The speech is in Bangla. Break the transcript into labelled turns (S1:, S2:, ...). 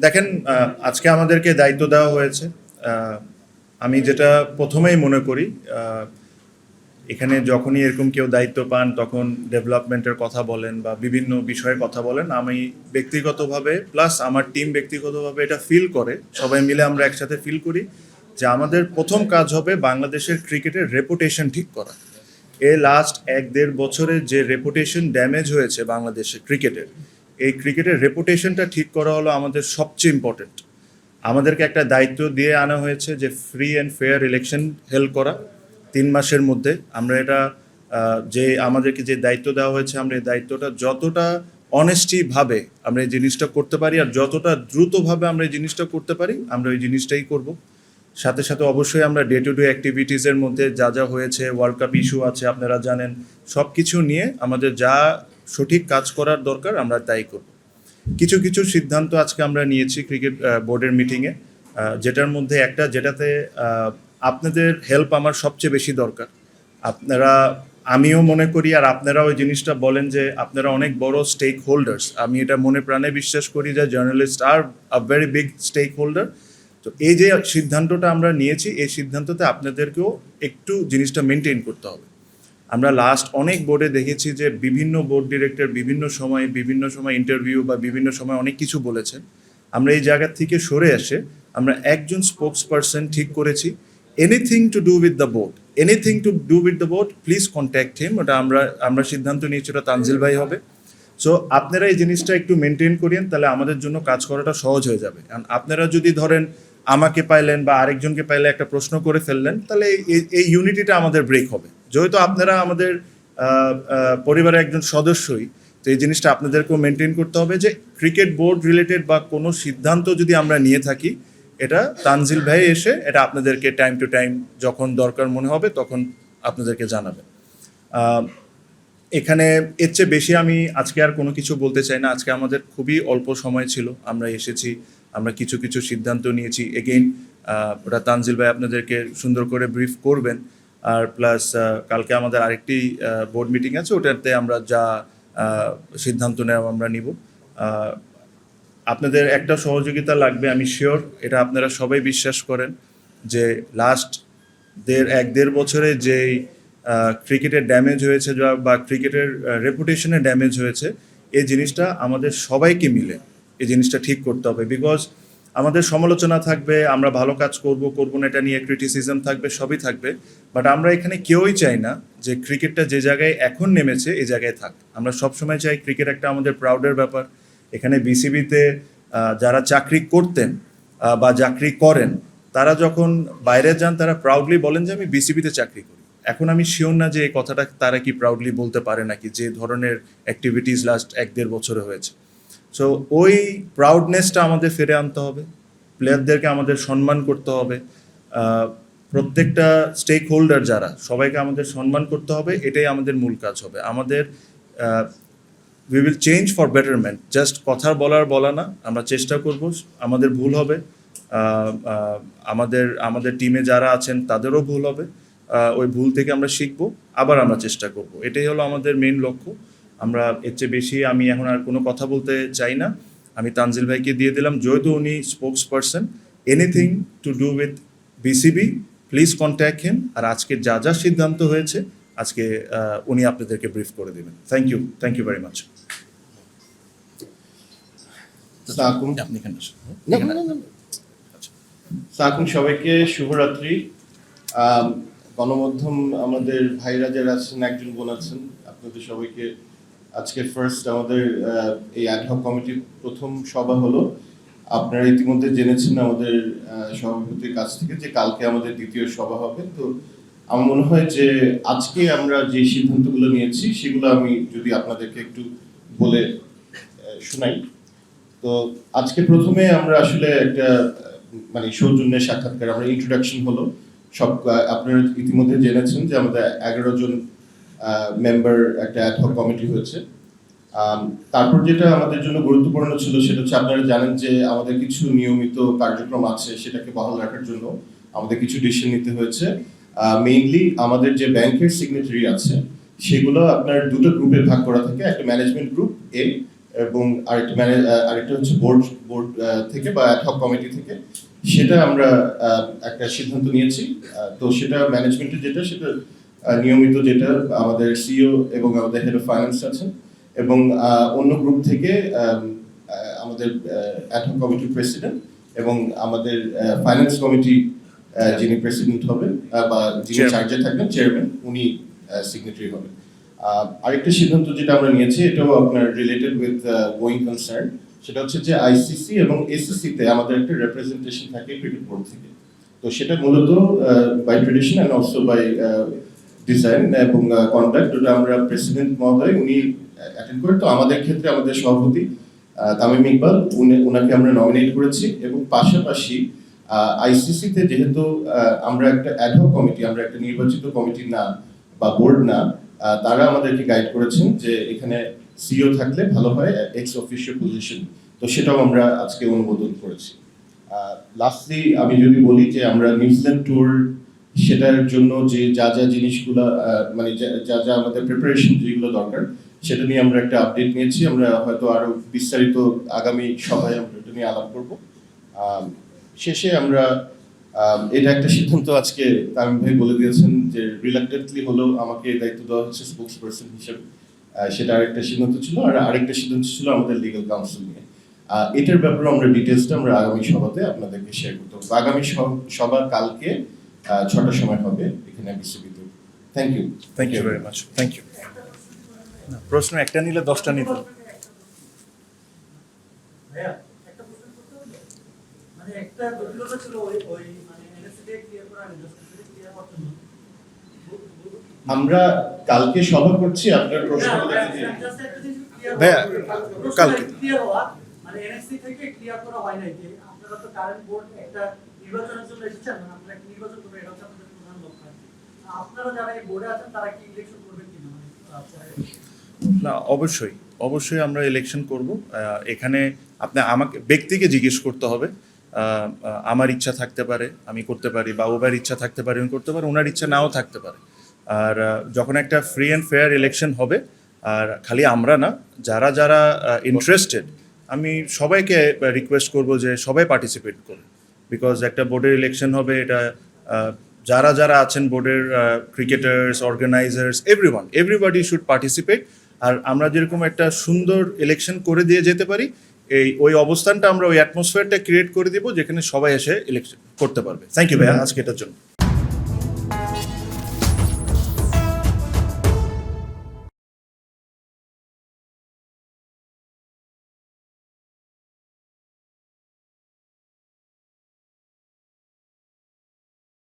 S1: দেখেন, আজকে আমাদেরকে দায়িত্ব দেওয়া হয়েছে। আহ, আমি যেটা প্রথমেই মনে করি, আহ, এখানে যখনই এরকম কেউ দায়িত্ব পান তখন ডেভেলপমেন্টের কথা বলেন বা বিভিন্ন বিষয়ে কথা বলেন, আমি ব্যক্তিগতভাবে প্লাস আমার টিম ব্যক্তিগতভাবে এটা ফিল করে, সবাই মিলে আমরা একসাথে ফিল করি যে আমাদের প্রথম কাজ হবে বাংলাদেশের ক্রিকেটের রেপুটেশন ঠিক করা। লাস্ট 1-1.5 বছরে যে রেপুটেশন ড্যামেজ হয়েছে বাংলাদেশে ক্রিকেটের, এই ক্রিকেটের রেপুটেশনটা ঠিক করা হলো আমাদের সবচেয়ে ইম্পর্টেন্ট। আমাদেরকে একটা দায়িত্ব দিয়ে আনা হয়েছে যে free and fair election held করা 3 মাসের মধ্যে। আমরা এটা যে আমাদেরকে যে দায়িত্ব দেওয়া হয়েছে, আমরা এই দায়িত্বটা যতটা অনেস্টিভাবে আমরা এই জিনিসটা করতে পারি আর যতটা দ্রুতভাবে আমরা এই জিনিসটা করতে পারি, আমরা ওই জিনিসটাই করব। সাথে সাথে অবশ্যই আমরা ডে টু ডে অ্যাক্টিভিটিসের মধ্যে যা যা হয়েছে, ওয়ার্ল্ড কাপ ইস্যু আছে আপনারা জানেন, সব কিছু নিয়ে আমাদের যা সঠিক কাজ করার দরকার আমরা তাই করব। কিছু কিছু সিদ্ধান্ত আজকে আমরা নিয়েছি ক্রিকেট বোর্ডের মিটিংয়ে, যেটার মধ্যে একটা যেটাতে আপনাদের হেল্প আমার সবচেয়ে বেশি দরকার। আপনারা, আমিও মনে করি আর আপনারা ওই জিনিসটা বলেন যে আপনারা অনেক বড় স্টেক হোল্ডার্স। আমি এটা মনে প্রাণে বিশ্বাস করি যে journalist are a very big stakeholder. তো এই যে সিদ্ধান্তটা আমরা নিয়েছি, এই সিদ্ধান্ততে আপনাদেরকেও একটু জিনিসটা মেনটেন করতে হবে। আমরা লাস্ট অনেক বোর্ডে দেখেছি যে বিভিন্ন বোর্ড ডিরেক্টর বিভিন্ন সময় ইন্টারভিউ বা বিভিন্ন সময় অনেক কিছু বলেছেন। আমরা এই জায়গা থেকে সরে এসে আমরা একজন স্পোক্স পারসন ঠিক করেছি। Anything to do with the board, anything to do with the board, please contact him. ওটা আমরা সিদ্ধান্ত নিয়েছি, ওটা তানজিল ভাই হবে। সো আপনারা এই জিনিসটা একটু মেনটেন করেন, তাহলে আমাদের জন্য কাজ করাটা সহজ হয়ে যাবে। কারণ আপনারা যদি ধরেন আমাকে পাইলেন বা আরেকজনকে পাইলে একটা প্রশ্ন করে ফেললেন, তাহলে এই ইউনিটিটা আমাদের ব্রেক হবে। যেহেতু আপনারা আমাদের পরিবারের একজন সদস্যই, তো এই জিনিসটা আপনাদেরকেও মেনটেন করতে হবে যে ক্রিকেট বোর্ড রিলেটেড বা কোনো সিদ্ধান্ত যদি আমরা নিয়ে থাকি, এটা তানজিল ভাই এসে এটা আপনাদেরকে টাইম টু টাইম যখন দরকার মনে হবে তখন আপনাদেরকে জানাবে। এখানে এর চেয়ে বেশি আমি আজকে আর কোনো কিছু বলতে চাই না। আজকে আমাদের খুবই অল্প সময় ছিল, আমরা এসেছি, আমরা কিছু কিছু সিদ্ধান্ত নিয়েছি। এগেইন ওটা তানজিল ভাই আপনাদেরকে সুন্দর করে ব্রিফ করবেন। আর প্লাস কালকে আমাদের আরেকটি বোর্ড মিটিং আছে, ওটাতে আমরা যা সিদ্ধান্ত নেওয়া আমরা নিব। আপনাদের একটা সহযোগিতা লাগবে, আমি শিওর এটা আপনারা সবাই বিশ্বাস করেন যে লাস্ট 1-1.5 বছরে যেই ক্রিকেটের ড্যামেজ হয়েছে বা ক্রিকেটের রেপুটেশনে ড্যামেজ হয়েছে, এই জিনিসটা আমাদের সবাইকে মিলে এই জিনিসটা ঠিক করতে হবে। বিকজ আমাদের সমালোচনা থাকবে, আমরা ভালো কাজ করব না এটা নিয়ে ক্রিটিসিজম থাকবে, সবই থাকবে। বাট আমরা এখানে কেউই চাই না যে ক্রিকেটটা যে জায়গায় এখন নেমেছে এই জায়গায় থাক। আমরা সবসময় চাই ক্রিকেট একটা আমাদের প্রাউডের ব্যাপার। এখানে বিসিবিতে যারা চাকরি করতেন বা চাকরি করেন, তারা যখন বাইরে যান তারা প্রাউডলি বলেন যে আমি বিসিবিতে চাকরি করি। এখন আমি শিওর না যে এই কথাটা তারা কি প্রাউডলি বলতে পারে নাকি, যে ধরনের অ্যাক্টিভিটিস লাস্ট 1-1.5 বছরে হয়েছে। সো ওই প্রাউডনেসটা আমাদের ফিরে আনতে হবে, প্লেয়ারদেরকে আমাদের সম্মান করতে হবে, প্রত্যেকটা স্টেক হোল্ডার যারা, সবাইকে আমাদের সম্মান করতে হবে। এটাই আমাদের মূল কাজ হবে। আমাদের we will change for betterment, just কথা বলা না, আমরা চেষ্টা করব। আমাদের ভুল হবে, আমাদের টিমে যারা আছেন তাদেরও ভুল হবে, ওই ভুল থেকে আমরা শিখবো, আবার আমরা চেষ্টা করব। এটাই হলো আমাদের মেইন লক্ষ্য। আমরা এর চেয়ে বেশি আমি এখন আর কোনো কথা বলতে চাই না। আমি তানজিল ভাইকে দিয়ে দিলাম, যেহেতু উনি spokesperson, anything to do with BCB please contact him. আর আজকে যা যা সিদ্ধান্ত হয়েছে আজকে উনি আপনাদেরকে ব্রিফ করে দেবেন। Thank you very much. আপনি এখানে
S2: সবাইকে শুভরাত্রি। গণমাধ্যম আমাদের ভাইরা যারা আছেন, একজন বোন আছেন, আপনাদের সবাইকে আজকে ফার্স্ট আমাদের এই অ্যাডহক কমিটির প্রথম সভা হলো। আপনারা ইতিমধ্যে জেনেছেন আমাদের সভাপতির কাছ থেকে যে কালকে আমাদের দ্বিতীয় সভা হবে। তো আমার মনে হয় যে আজকে আমরা যে সিদ্ধান্তগুলো নিয়েছি সেগুলো আমি যদি আপনাদেরকে একটু বলে শোনাই। তো আজকে প্রথমে আমরা আসলে একটা মানে সৌজন্যের সাক্ষাৎকার, আমরা ইন্ট্রোডাকশন হলো সব। আপনারা ইতিমধ্যে জেনেছেন যে আমাদের 11 জন মেম্বার একটা অ্যাডহক কমিটি হয়েছে। তারপর যেটা আমাদের জন্য গুরুত্বপূর্ণ ছিল সেটা হচ্ছে, আপনারা জানেন যে আমাদের কিছু নিয়মিত কার্যক্রম আছে, সেটাকে বহাল রাখার জন্য আমাদের কিছু ডিসিশন নিতে হয়েছে। মেইনলি আমাদের যে ব্যাংকের সিগনেটারি আছে সেগুলো আপনার দুটো গ্রুপে ভাগ করা থাকে, একটা ম্যানেজমেন্ট গ্রুপ এ এবং আরেকটা হচ্ছে বোর্ড থেকে বা অ্যাডহক কমিটি থেকে, সেটা আমরা একটা সিদ্ধান্ত নিয়েছি। তো সেটা ম্যানেজমেন্টের যেটা সেটা নিয়মিত যেটা আমাদের সিইও এবং আমাদের হেড অফ ফাইন্যান্স আছেন, এবং অন্য গ্রুপ থেকে আমাদের অ্যাডহক কমিটির প্রেসিডেন্ট এবং আমাদের ফাইন্যান্স কমিটি যিনি প্রেসিডেন্ট হবেন বা যিনি
S1: Chairman.
S2: চার্জে থাকবেন, চেয়ারম্যান, উনি সিগনেটারি হবেন। আরেকটা সিদ্ধান্ত যেটা আমরা নিয়েছি, এটাও আপনার রিলেটেড উইথ গোয়িং কনসার্ন, সেটা হচ্ছে যে আইসিসি এবং এসিসি তে আমাদের একটা রিপ্রেজেন্টেশন থাকে ক্রিকেট বোর্ড থেকে। তো সেটা মূলত by tradition and also by design এবং কন্ডাক্ট, ওটা আমরা প্রেসিডেন্ট মহোদয় উনি অ্যাটেন্ড করেন। তো আমাদের ক্ষেত্রে আমাদের সভাপতি তামিম ইকবাল, উনাকে আমরা নমিনেট করেছি। এবং পাশাপাশি আইসিসি তে যেহেতু আমরা একটা অ্যাডহক কমিটি, আমরা একটা নির্বাচিত কমিটি না বা বোর্ড না, তারা আমাদেরকে গাইড করেছেন যে এখানে সিইও থাকলে ভালো হয়, এক্স অফিসিয়াল পজিশন। তো সেটাও আমরা আজকে অনুমোদন করেছি। লাস্টলি আমি যদি বলি যে আমরা নিউজিল্যান্ড ট্যুর, সেটার জন্য যে যা যা জিনিসগুলো মানে যা যা আমাদের প্রিপারেশন যেগুলো দরকার, সেটা নিয়ে আমরা একটা আপডেট নিয়েছি। আমরা হয়তো আরো বিস্তারিত আগামী সভায় আমরা এটা নিয়ে আলাপ করব। শেষে আমরা এটা একটা সিদ্ধান্ত আজকে তামিম ভাই বলে দিয়েছেন যে রিলাক্টেন্টলি হলেও আমাকে দায়িত্ব দেওয়া হচ্ছে স্পোক্স পার্সন হিসেবে। সেটা আরেকটা সিদ্ধান্ত ছিল। আর আরেকটা সিদ্ধান্ত ছিল আমাদের লিগ্যাল কাউন্সিল নিয়ে। এটার ব্যাপারে আমরা ডিটেলসটা আমরা আগামী সভাতে আপনাদেরকে শেয়ার করতে হবে। আগামী সভা কালকে 6টার সময় হবে এখানে বিসিবিতে। Thank you.
S1: Thank you very much, thank you. প্রশ্ন একটা নিলে 10টা নিতে হবে।
S3: ভাইয়া, একটা প্রশ্ন করতে হবে। মানে একটা জটিলতা ছিল ওই মানে এনএসসি তে ক্লিয়ার করা, ইন্ডাস্ট্রি ক্লিয়ার করতে হবে।
S2: আমরা কালকে সভা করছি, আপনার প্রশ্নগুলো দেখে
S1: ভাইয়া, কালকে।
S3: ক্লিয়ার হওয়া মানে এনএসসি থেকে ক্লিয়ার করা হয় নাই যে আপনারা তো কারেন্ট বোর্ড একটা নির্বাচনের জন্য এসেছেন, মানে আপনারা একটা নির্বাচন করবেন, এটা হচ্ছে আপনাদের প্রধান লক্ষ্য। আপনারা যারা এই বোর্ডে আছেন তারা কি ইলেকশন করবেন কিনা, মানে
S1: না, অবশ্যই অবশ্যই আমরা ইলেকশন করব। এখানে আপনি আমাকে ব্যক্তিকে জিজ্ঞেস করতে হবে। আমার ইচ্ছা থাকতে পারে আমি করতে পারি, বা ওবার ইচ্ছা থাকতে পারে উনি করতে পারে, ওনার ইচ্ছা নাও থাকতে পারে। আর যখন একটা ফ্রি অ্যান্ড ফেয়ার ইলেকশন হবে, আর খালি আমরা না, যারা যারা ইন্টারেস্টেড, আমি সবাইকে রিকোয়েস্ট করব যে সবাই পার্টিসিপেট করে। বিকজ একটা বোর্ডের ইলেকশন হবে, এটা যারা যারা আছেন বোর্ডের cricketers, organisers, everybody should participate. আর আমরা যেরকম একটা সুন্দর ইলেকশন করে দিয়ে যেতে পারি, ওই অবস্থানটা আমরা, ওই অ্যাটমসফিয়ারটা ক্রিয়েট করে দিব যেখানে সবাই এসে ইলেকশন করতে পারবে। থ্যাংক ইউ ভাইয়া আজকে এটার জন্য।